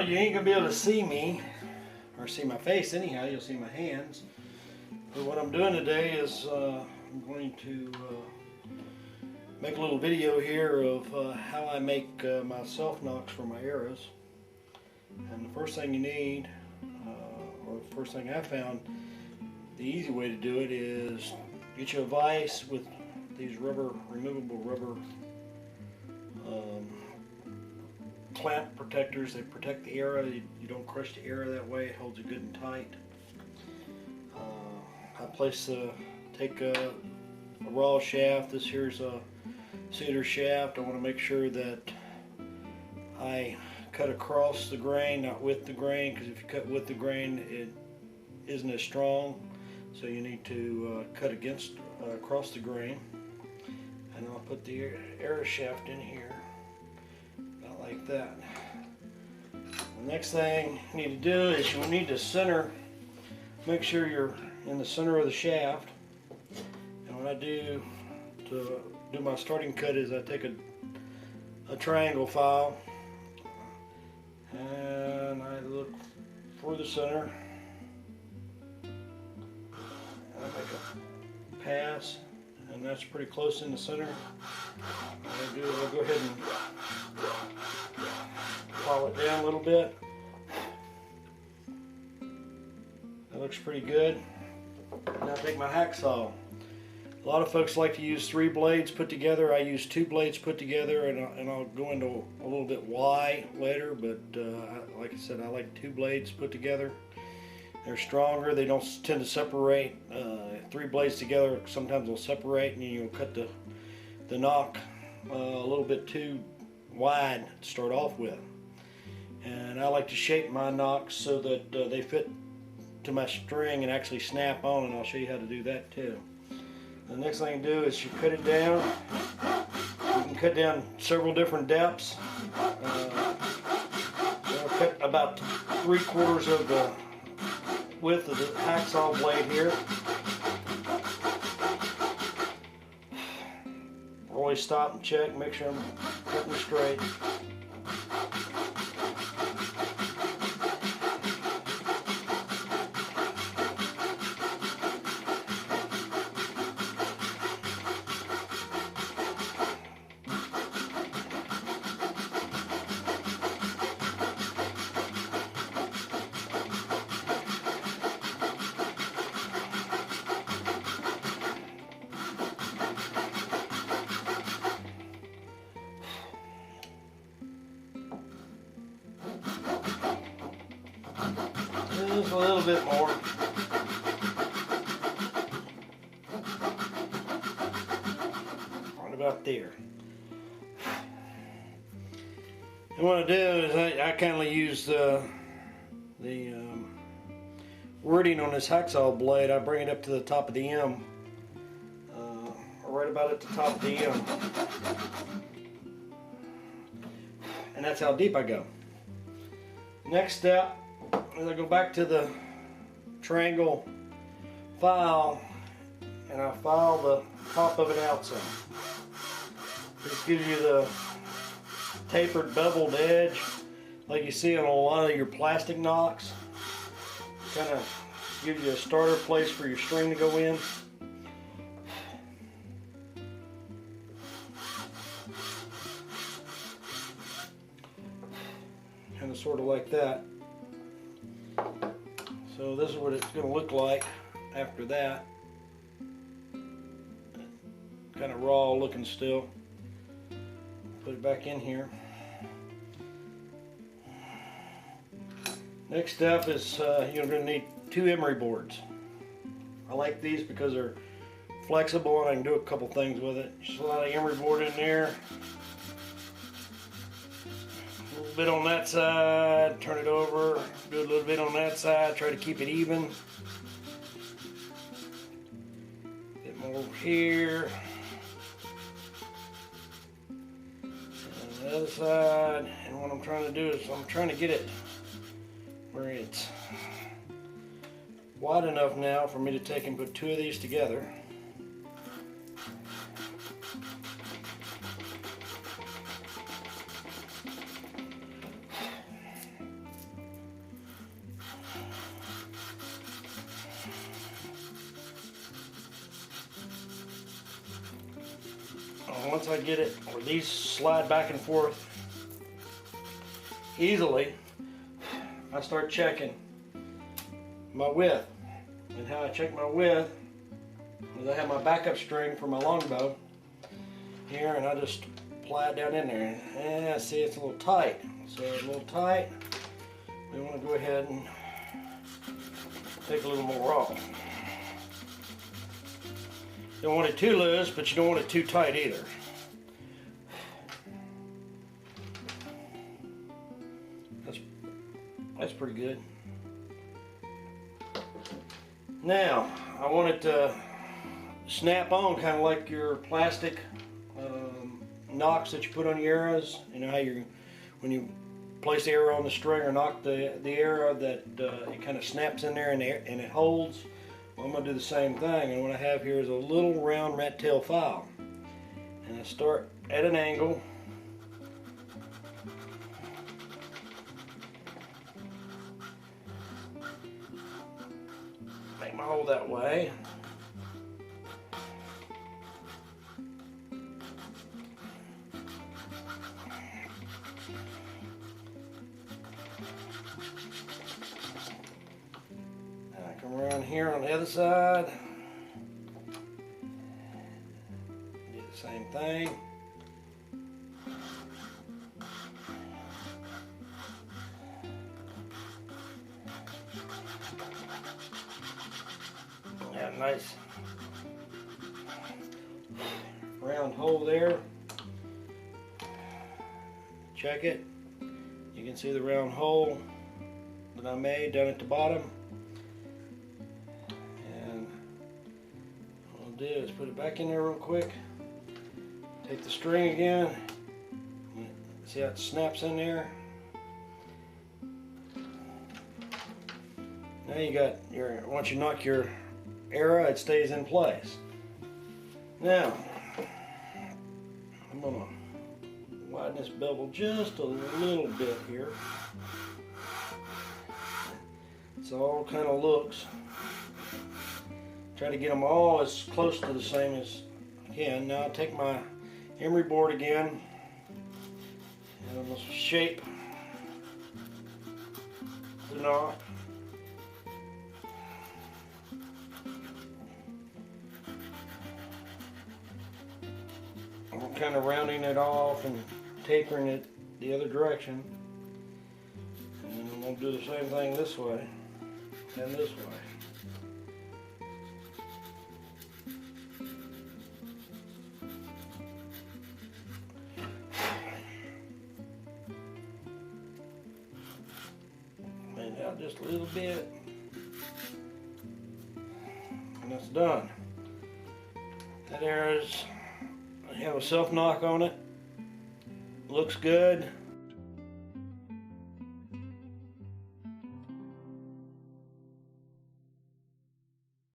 Well, you ain't gonna be able to see me, or see my face anyhow, you'll see my hands. But what I'm doing today is I'm going to make a little video here of how I make my self nocks for my arrows. And the first thing you need, or the first thing I found, the easy way to do it is get you a vise with these removable rubber clamp protectors. They protect the arrow. You don't crush the arrow that way. It holds it good and tight. I take a raw shaft. This here's a cedar shaft. I want to make sure that I cut across the grain, not with the grain, because if you cut with the grain, it isn't as strong. So you need to cut across the grain. And I'll put the arrow shaft in here, about like that. The next thing you need to do is you need to center, make sure you're in the center of the shaft. And what I do to do my starting cut is I take a triangle file and I look for the center. I make a pass, and that's pretty close in the center. What I do is I'll go ahead and file it down a little bit. That looks pretty good. Now I take my hacksaw. A lot of folks like to use 3 blades put together. I use 2 blades put together, and I'll go into a little bit why later, but like I said, I like 2 blades put together. They're stronger, they don't tend to separate. 3 blades together, sometimes they'll separate and you'll cut the nock a little bit too wide to start off with. And I like to shape my nocks so that they fit to my string and actually snap on, and I'll show you how to do that too. The next thing you do is you cut it down. You can cut down several different depths. I'll cut about 3/4 of the width of the hacksaw blade here. Always stop and check, make sure I'm cutting straight. Just a little bit more. Right about there. And what I do is I kindly use the wording on this hacksaw blade. I bring it up to the top of the M, right about at the top of the M, and that's how deep I go. Next step, and I go back to the triangle file and I file the top of it out some. This gives you the tapered beveled edge like you see on a lot of your plastic nocks. Kind of gives you a starter place for your string to go in. Kind of sort of like that. So this is what it's going to look like after that. Kind of raw looking still. Put it back in here. Next step is you're going to need 2 emery boards. I like these because they're flexible and I can do a couple things with it. Just a lot of emery board in there. A little bit on that side, turn it over, do a little bit on that side, try to keep it even. A bit more over here. And the other side, and what I'm trying to do is I'm trying to get it where it's wide enough now for me to take and put 2 of these together. once I get it where these slide back and forth easily, I start checking my width. And how I check my width is I have my backup string for my longbow here, and I just apply it down in there. And see, it's a little tight. So it's a little tight. We want to go ahead and take a little more off. You don't want it too loose, but you don't want it too tight either. That's pretty good. Now, I want it to snap on kind of like your plastic nocks that you put on your arrows. You know how when you place the arrow on the string or knock the arrow, that it kind of snaps in there and it holds. Well, I'm going to do the same thing, and what I have here is a little round rat tail file. And I start at an angle. Make my hole that way. Come around here on the other side. Do the same thing. Got a nice round hole there. Check it. You can see the round hole that I made down at the bottom. Do is put it back in there real quick. Take the string again. See how it snaps in there? Now you got your, once you knock your arrow, it stays in place. Now, I'm gonna widen this bevel just a little bit here. It's all kind of looks. Try to get them all as close to the same as I can. Now I'll take my emery board again and I'm going to shape the knot. I'm kind of rounding it off and tapering it the other direction. And I'm going to do the same thing this way and this way. Out just a little bit, and that's done. That arrow's, I have a self knock on it. Looks good.